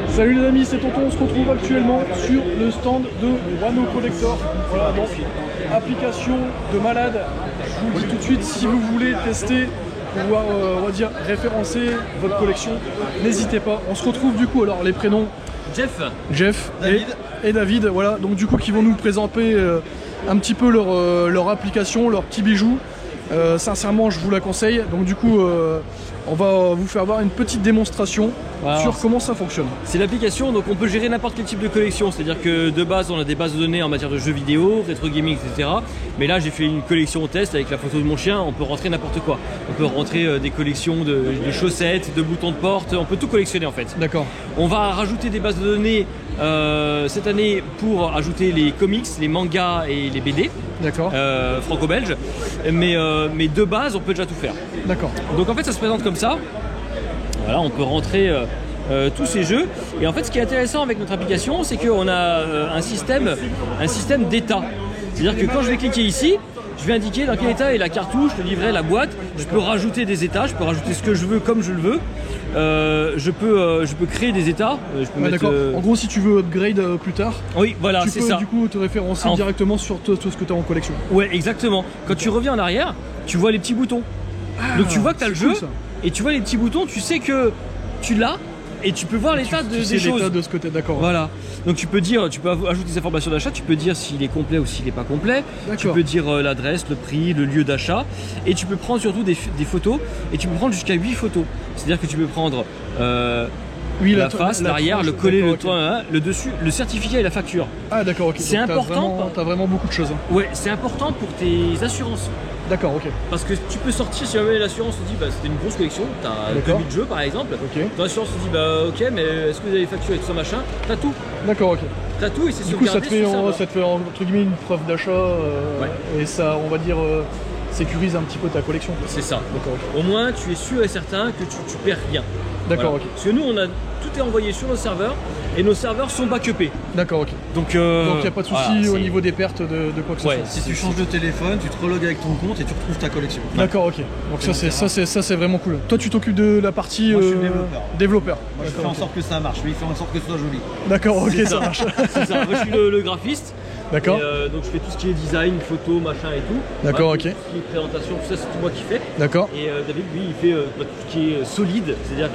Salut les amis, c'est Tonton, on se retrouve actuellement sur le stand de Wano Collector. Voilà donc, application de malade. Je vous le dis tout de suite, si vous voulez tester, pouvoir on va dire référencer votre collection, n'hésitez pas. On se retrouve du coup, alors les prénoms Jeff David. Et David, voilà, donc du coup qui vont nous présenter un petit peu leur application, leurs petits bijoux. Sincèrement je vous la conseille, donc du coup on va vous faire voir une petite démonstration sur comment ça fonctionne. C'est l'application, donc on peut gérer n'importe quel type de collection, c'est-à-dire que de base on a des bases de données en matière de jeux vidéo, rétro gaming, etc. Mais là j'ai fait une collection test avec la photo de mon chien, on peut rentrer n'importe quoi. On peut rentrer des collections de chaussettes, de boutons de porte, on peut tout collectionner en fait. D'accord. On va rajouter des bases de données cette année pour ajouter les comics, les mangas et les BD. D'accord. Franco-belge. Mais de base on peut déjà tout faire. D'accord. Donc en fait ça se présente comme ça. Voilà, on peut rentrer tous ces jeux. Et en fait ce qui est intéressant avec notre application, c'est qu'on a un système d'état. C'est-à-dire que quand je vais cliquer ici, je vais indiquer dans quel état est la cartouche, le livret, la boîte. Je peux rajouter des états, je peux rajouter ce que je veux comme je le veux. Je peux créer des états. D'accord. En gros, si tu veux upgrade plus tard, oui, voilà, c'est ça. Tu peux du coup te référencer directement sur tout ce que tu as en collection. Ouais, exactement. Quand tu reviens en arrière, tu vois les petits boutons. Donc tu vois que tu as le jeu et tu vois les petits boutons, tu sais que tu l'as. Et tu peux voir l'état des choses. L'état de ce côté, d'accord. Voilà. Donc tu peux ajouter des informations d'achat, tu peux dire s'il est complet ou s'il n'est pas complet. Tu peux dire l'adresse, le prix, le lieu d'achat. Et tu peux prendre surtout des photos. Et tu peux prendre jusqu'à 8 photos. C'est-à-dire que tu peux prendre la face, l'arrière, le collet, le dessus, le certificat et la facture. Ah d'accord, ok. C'est important. T'as vraiment beaucoup de choses. Ouais, c'est important pour tes assurances. D'accord, ok. Parce que tu peux sortir, si jamais l'assurance te dit bah c'était une grosse collection, t'as 2000 jeux par exemple, ton assurance te dit bah ok mais est-ce que vous avez facturé tout ça machin, t'as tout. D'accord, ok. T'as tout et c'est du coup ça te fait entre guillemets une preuve d'achat et ça on va dire sécurise un petit peu ta collection. C'est ça. D'accord, ok. Au moins tu es sûr et certain que tu perds rien. D'accord, voilà. ok. Parce que nous tout est envoyé sur nos serveurs et nos serveurs sont backupés. D'accord, ok. Donc il n'y a pas de souci au niveau des pertes de quoi que ce soit. Si tu changes de téléphone, tu te relogues avec ton compte et tu retrouves ta collection. D'accord, ok. Donc ça c'est vraiment cool. Toi tu t'occupes de la partie Moi, je suis développeur. Moi je fais en sorte que ça marche, lui il fait en sorte que ce soit joli. D'accord, ok, ça marche. C'est ça. Moi je suis le graphiste. D'accord. Donc je fais tout ce qui est design, photo, machin et tout. D'accord, ok. Tout ce qui est présentation, tout ça c'est tout moi qui fais. D'accord. Et David lui il fait tout ce qui est solide, c'est-à-dire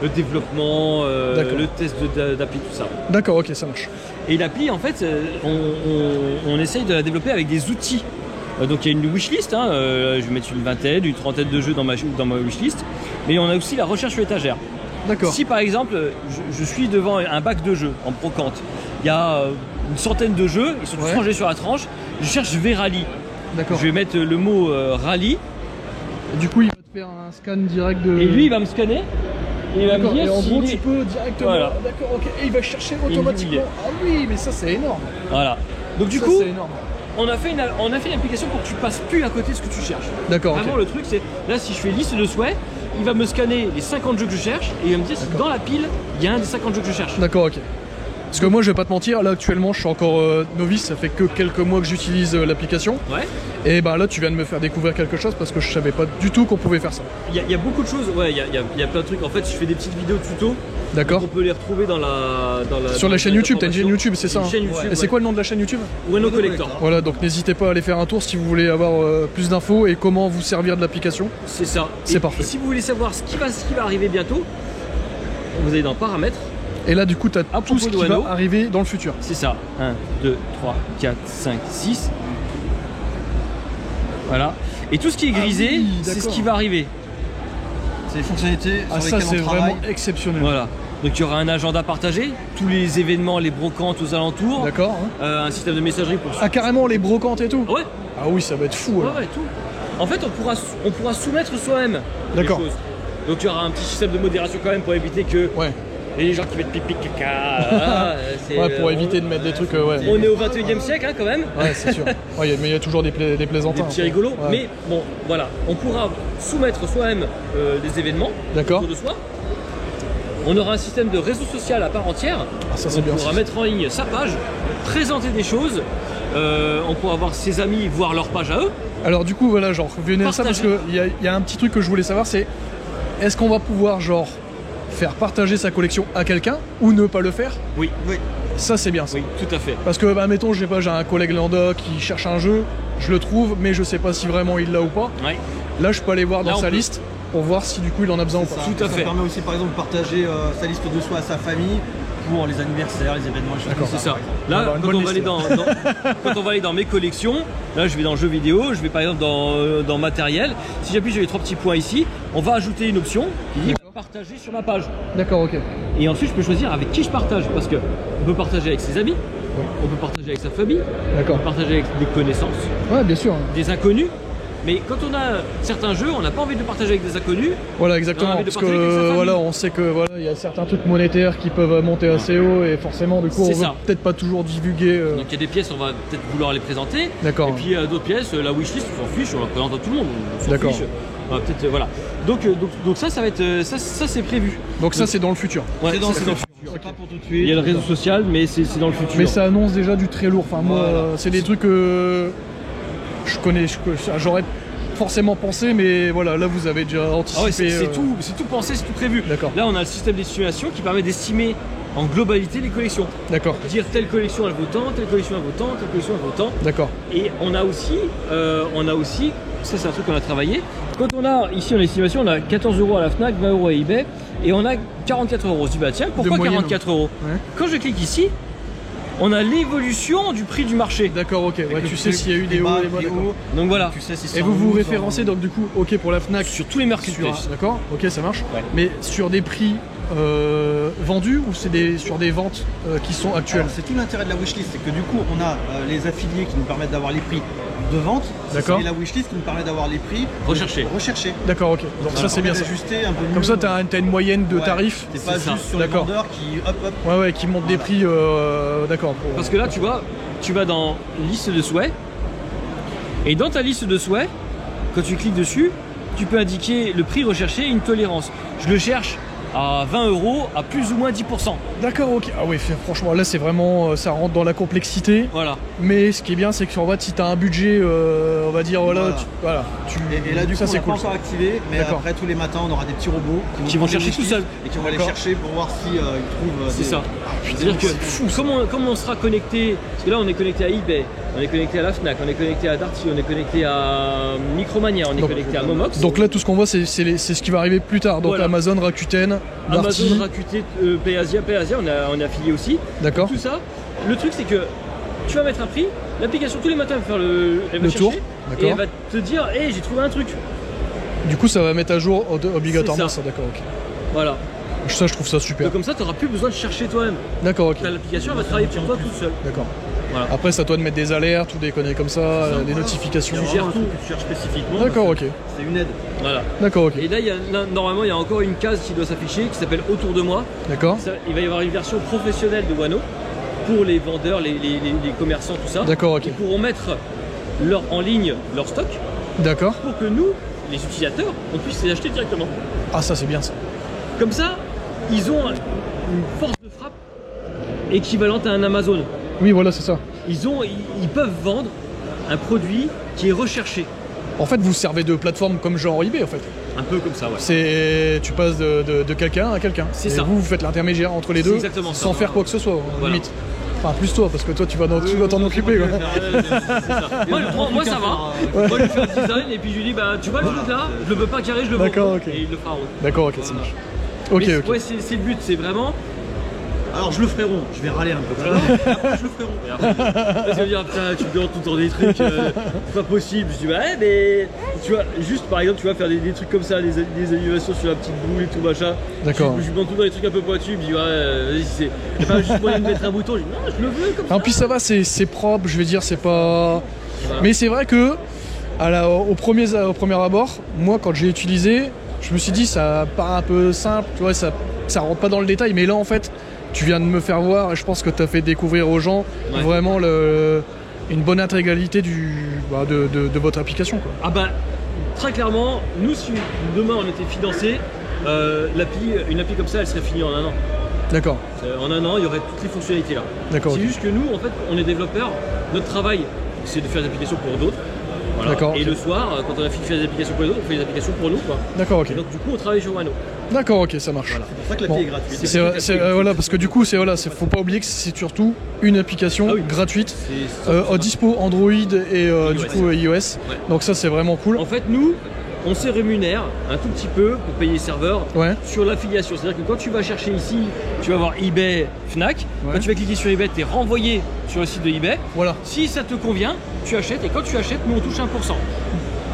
le développement, le test d'appli, tout ça. D'accord, ok, ça marche. Et l'appli en fait on essaye de la développer avec des outils. Donc il y a une wishlist, je vais mettre une vingtaine, une trentaine de jeux dans ma wishlist. Mais on a aussi la recherche sur étagère. D'accord. Si par exemple je suis devant un bac de jeux en brocante, il y a une centaine de jeux, ils sont tous rangés sur la tranche, je cherche V-Rally. D'accord. Je vais mettre le mot rallye. Et du coup il va te faire un scan direct de... Et lui il va me scanner. Et il va me dire et en gros tu peux directement... Voilà. D'accord, ok. Et il va chercher automatiquement. Ah oui, mais ça c'est énorme. Voilà. Donc du ça, coup, énorme. on a fait une application pour que tu passes plus à côté de ce que tu cherches. D'accord. Vraiment le truc c'est, là si je fais liste de souhaits, il va me scanner les 50 jeux que je cherche et il va me dire si dans la pile il y a un des 50 jeux que je cherche. D'accord, ok. Parce que moi je vais pas te mentir, là actuellement je suis encore novice, ça fait que quelques mois que j'utilise l'application. Ouais. Et bah là tu viens de me faire découvrir quelque chose parce que je savais pas du tout qu'on pouvait faire ça. Il y a beaucoup de choses, ouais, il y a plein de trucs. En fait je fais des petites vidéos tuto. D'accord. On peut les retrouver dans la sur la chaîne YouTube, t'as une chaîne YouTube, c'est ça hein. Chaîne YouTube, et c'est quoi le nom de la chaîne YouTube? Wano Collector. Voilà, donc n'hésitez pas à aller faire un tour si vous voulez avoir plus d'infos et comment vous servir de l'application. C'est ça. C'est parfait. Et si vous voulez savoir ce qui va arriver bientôt, vous allez dans Paramètres. Et là du coup tu as tout ce qui va arriver dans le futur. C'est ça. 1, 2, 3, 4, 5, 6. Voilà. Et tout ce qui est grisé, c'est ce qui va arriver. C'est les fonctionnalités sur ça lesquelles c'est on travaille. vraiment exceptionnel. Voilà. Donc il y aura un agenda partagé, tous les événements, les brocantes aux alentours. D'accord. Un système de messagerie pour... Ah carrément les brocantes et tout. Ouais. Ah oui ça va être fou. Ouais, tout. En fait on pourra soumettre soi-même les choses. Donc il y aura un petit système de modération quand même pour éviter que... Ouais. Et les gens qui mettent pipi caca. Pour éviter de mettre des trucs. On est au 21e siècle hein, quand même. Ouais, c'est sûr. Mais il y a toujours des plaisantins. Des petits rigolos. Ouais. Mais bon, voilà. On pourra soumettre soi-même des événements autour de soi. On aura un système de réseau social à part entière. Ah, ça, c'est bien. On pourra mettre en ligne sa page, présenter des choses. On pourra voir ses amis, voir leur page à eux. Alors du coup, voilà, genre, venez à ça parce qu'il y a un petit truc que je voulais savoir, c'est... est-ce qu'on va pouvoir genre faire partager sa collection à quelqu'un ou ne pas le faire? Oui, Ça c'est bien ça. oui, tout à fait. Parce que bah, mettons, j'ai un collègue lambda qui cherche un jeu, je le trouve, mais je sais pas si vraiment il l'a ou pas. Ouais. Là, je peux aller voir Là, dans on sa peut. liste pour voir si du coup il en a besoin ou Ça, pas. Tout à ça fait. permet aussi par exemple de partager sa liste de soi à sa famille pour les anniversaires, les événements, les choses comme C'est ça. On va Là, avoir une quand bonne on, va aller liste, quand on va aller dans mes collections, là je vais dans jeux vidéo, je vais par exemple dans matériel. Si j'appuie sur les 3 petits points ici, on va ajouter une option qui dit partager sur ma page. D'accord, ok. Et ensuite je peux choisir avec qui je partage, parce que on peut partager avec ses amis, on peut partager avec sa famille, on D'accord. peut partager avec des connaissances, Ouais, bien sûr. des inconnus. Mais quand on a certains jeux, on n'a pas envie de partager avec des inconnus. Voilà, On a exactement. envie de Parce partager avec sa que famille. voilà, on sait que voilà, il y a certains trucs monétaires qui peuvent monter assez haut et forcément, du coup, on C'est veut ça. peut-être pas toujours divulguer. Donc il y a des pièces, on va peut-être vouloir les présenter. D'accord. Et puis d'autres pièces, la wishlist, on s'en fiche, on la présente à tout le monde. On s'en D'accord. fiche. On va peut-être voilà. Donc ça va être ça c'est prévu. Donc ça, c'est dans le futur. Ouais, C'est dans c'est le dans le futur. futur. C'est pas pour tout de Il y suite. a le réseau social, mais c'est dans le futur. Mais ça annonce déjà du très lourd. Enfin, moi, Voilà. c'est des trucs que je connais, j'aurais forcément pensé, mais voilà, là, vous avez déjà anticipé. Ah ouais, c'est tout pensé, c'est tout prévu. D'accord. Là, on a le système d'estimation qui permet d'estimer en globalité les collections. D'accord, Dire telle collection elle vaut tant, telle collection elle vaut tant, telle collection elle vaut tant. d'accord. Et on a aussi, ça c'est un truc qu'on a travaillé. Quand on a ici en estimation, on a 14 € à la Fnac, 20 € à eBay et on a 44 €. Je dis bah tiens, pourquoi moyenne, 44 €? Ouais. Quand je clique ici, on a l'évolution du prix du marché. D'accord, ok. Ouais, Le tu sais prix, s'il y a eu des les hauts bas, et des bas, les d'accord. hauts. Donc voilà, Tu sais si c'est Et en vous vous août, référencez donc du coup, ok pour la Fnac, sur tous les marketplaces. d'accord, ok ça marche. Ouais. Mais sur des prix vendus ou c'est sur des ventes qui sont actuelles? Alors, c'est tout l'intérêt de la wishlist, c'est que du coup on a les affiliés qui nous permettent d'avoir les prix de vente. D'accord. Et la wishlist qui nous permet d'avoir les prix Recherchés. recherchés. D'accord, ok. Donc ça c'est bien ça. Ajuster un peu Comme mieux. ça t'as une moyenne de Ouais. tarifs. C'est pas C'est ça. juste sur les D'accord. vendeurs qui hop hop. Ouais, ouais, qui montent des prix, d'accord. Parce que là, tu vois, tu vas dans liste de souhaits et dans ta liste de souhaits, quand tu cliques dessus, tu peux indiquer le prix recherché et une tolérance. Je le cherche à 20 € à plus ou moins 10%. D'accord, ok. Ah ouais, franchement, là c'est vraiment, ça rentre dans la complexité. Voilà. Mais ce qui est bien, c'est que en fait, si t'as un budget, on va dire, voilà, Voilà. Et là du coup ça on c'est l'a cool. pas encore activé, mais D'accord. après tous les matins on aura des petits robots Qui vont prendre les chercher tout wishlists seuls. et qui vont aller D'accord. chercher pour voir si ils trouvent. C'est des- ça. C'est-à-dire que comme on sera connecté, parce que là on est connecté à eBay, on est connecté à la Fnac, on est connecté à Darty, on est connecté à Micromania, on est Donc- connecté à Momox. Donc là, tout ce qu'on voit, c'est ce qui va arriver plus tard. Donc Voilà. Amazon, Rakuten, Darty. Amazon, Rakuten, Payasia, on est affilié aussi. D'accord. Tout ça, le truc c'est que tu vas mettre un prix, l'application tous les matins va faire elle va Le chercher tour, et d'accord. elle va te dire hey, j'ai trouvé un truc. Du coup, ça va mettre à jour obligatoirement C'est ça. D'accord, ok. Voilà. Ça, je trouve ça super. Donc comme ça tu n'auras plus besoin de chercher toi-même. D'accord, ok. L'application elle va travailler pour toi toute seule. D'accord. Voilà. Après, c'est à toi de mettre des alertes ou des conneries comme ça, des notifications. Tu gères un tout. truc que tu cherches spécifiquement. D'accord, ok. C'est une aide. Voilà. D'accord, ok. Et là, normalement il y a encore une case qui doit s'afficher qui s'appelle autour de moi. D'accord. Il va y avoir une version professionnelle de Wano pour les vendeurs, les commerçants, tout ça. D'accord, ok. Ils pourront mettre en ligne leur stock D'accord. pour que nous, les utilisateurs, on puisse les acheter directement. Ah, ça, c'est bien ça. Comme ça, ils ont une force de frappe équivalente à un Amazon. Oui, voilà, c'est ça. Ils peuvent vendre un produit qui est recherché. En fait, vous servez de plateforme comme genre eBay, en fait. Un peu comme ça, ouais. Tu passes de quelqu'un à quelqu'un. C'est Et ça. vous faites l'intermédiaire entre les C'est deux, exactement ça. sans faire quoi que ce soit, Voilà. limite. Enfin, plus toi, parce que toi, tu vas t'en occuper, quoi. Moi ça va. Moi je fais un design et puis je lui dis bah tu vois le truc là, je le veux pas carré, je le veux. D'accord, ok. Et il le fera rond. D'accord, ok, ça marche. Ok, Mais ok. ouais, c'est le but, c'est vraiment. Alors je le ferai rond, je vais râler un peu. Après, je le ferai rond. Et après, parce que dire putain tu me demandes tout le temps des trucs, c'est pas possible. Je dis bah ouais mais tu vois, juste par exemple tu vas faire des trucs comme ça, des animations sur la petite boule et tout machin. D'accord. Je lui demande tout le temps des trucs un peu pointus, il me dit ouais vas-y c'est pas juste moyen de mettre un bouton, je dis non je le veux comme ça. En plus, ça va, c'est propre, je vais dire, c'est pas. Voilà. Mais c'est vrai que, au premier abord, moi, quand j'ai utilisé, je me suis dit, ça paraît un peu simple, tu vois, ça rentre pas dans le détail, mais là, en fait, tu viens de me faire voir, et je pense que tu as fait découvrir aux gens Ouais. vraiment une bonne intégralité de votre application, quoi. Ah bah très clairement, nous si demain on était financé, une appli comme ça elle serait finie en un an. D'accord, En un an il y aurait toutes les fonctionnalités là. d'accord, C'est ok. juste que nous en fait on est développeurs, notre travail c'est de faire des applications pour d'autres. Voilà. D'accord, Et ok. le soir, quand on a fini de faire des applications pour les autres, on fait des applications pour nous, quoi. D'accord, ok. Et donc du coup, on travaille sur Wano. D'accord, ok, ça marche. C'est pour ça que l'appli Bon. est gratuite. Voilà, parce que du coup, faut pas oublier que c'est surtout une application Ah oui. gratuite, C'est dispo Android et du coup iOS. Donc ça, c'est vraiment cool. En fait, nous, on se rémunère un tout petit peu pour payer les serveurs Ouais. sur l'affiliation. C'est-à-dire que quand tu vas chercher ici, tu vas voir eBay, Fnac. Ouais. Quand tu vas cliquer sur eBay, tu es renvoyé sur le site de eBay. Voilà. Si ça te convient, tu achètes. Et quand tu achètes, nous, on touche 1%.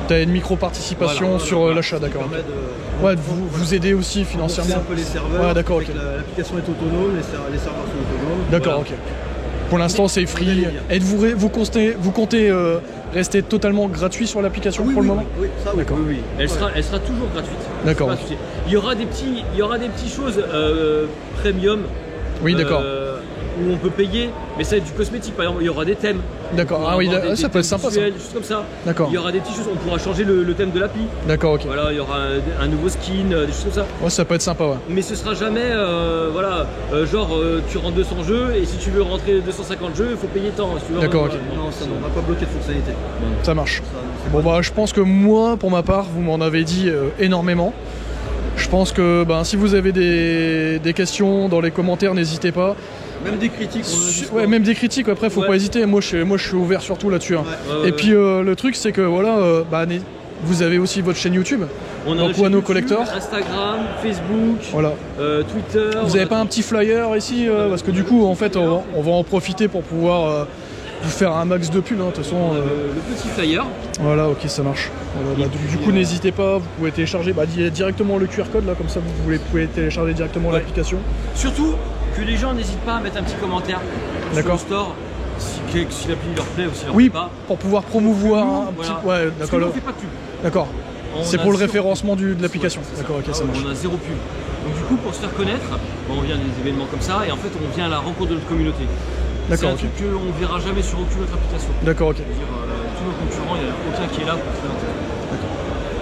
T'as une micro-participation Voilà, sur l'achat, d'accord. Ça permet de Ouais, de vous aider aussi rembourser financièrement. un peu les serveurs. Ouais, d'accord, fait ok. que L'application est autonome, les serveurs sont autonomes. D'accord, Voilà. ok. Pour l'instant, c'est free. délire. Et vous comptez rester totalement gratuit sur l'application pour le moment? Oui, ça oui. D'accord. Oui, oui. Elle sera toujours gratuite. D'accord. C'est pas un souci. Il y aura des petites choses premium. Oui, d'accord. Où on peut payer, mais ça va être du cosmétique. Par exemple, il y aura des thèmes. D'accord. On pourra Ah oui, avoir des ça peut être thèmes sympa ça. visuels, des choses comme ça. D'accord. Il y aura des petites choses. On pourra changer le thème de l'appli. D'accord, ok. Voilà, il y aura un nouveau skin, des choses comme ça. Ouais, ça peut être sympa, ouais. Mais ce sera jamais, tu rentres 200 jeux et si tu veux rentrer 250 jeux, il faut payer tant. Si tu veux D'accord, rentrer- ok. Non, ça ne va pas bloquer de fonctionnalité. Ça marche. Ça, c'est Bon bah je pense que moi, pour ma part, vous m'en avez dit énormément. Je pense que si vous avez des questions dans les commentaires, n'hésitez pas. Même des critiques. on a dit Ouais, même des critiques, après faut Ouais. pas hésiter. Moi je suis ouvert surtout là-dessus. Hein. Ouais. Et puis le truc c'est que voilà, vous avez aussi votre chaîne YouTube. On a Donc, une chaîne Wano YouTube, Collector. Instagram, Facebook, Voilà. Twitter. Vous avez pas un petit flyer ici parce que du coup en fait on va en profiter pour pouvoir vous faire un max de pubs. Hein, de toute façon. le petit flyer. Voilà, ok, ça marche. Voilà, du coup, n'hésitez pas, vous pouvez télécharger directement le QR code là, comme ça vous pouvez télécharger directement Ouais. l'application. Surtout que les gens n'hésitent pas à mettre un petit commentaire sur D'accord. le store si l'appli leur plaît ou si leur Oui, plaît pas. pour pouvoir promouvoir Nous, un voilà. petit. Ouais, Parce que d'accord. nous, on fait pas de pub. D'accord. On C'est a pour le zéro- référencement de l'application. Ouais, c'est D'accord, ok, ça. ça marche. On a zéro pub. Donc du coup, pour se faire connaître, on vient à des événements comme ça et en fait, on vient à la rencontre de notre communauté. D'accord, C'est un ok. truc qu'on ne verra jamais sur aucune autre application. D'accord, ok. C'est-à-dire, tous nos concurrents, il n'y en a aucun qui est là pour se présenter.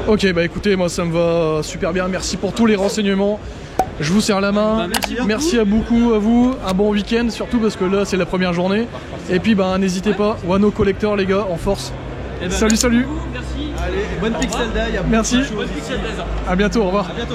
Ok, bah écoutez, moi ça me va super bien. Merci pour tous les renseignements. Je vous serre la main. Bah, merci beaucoup. Merci à beaucoup à vous. Un bon week-end, surtout parce que là c'est la première journée. Et puis n'hésitez pas, Wano Collector les gars, en force. Eh ben, Salut, merci salut. beaucoup, merci. Allez, bonne Au Pixel revoir. Day. Merci. Bonne Pixel Days. À bientôt, au revoir. À bientôt.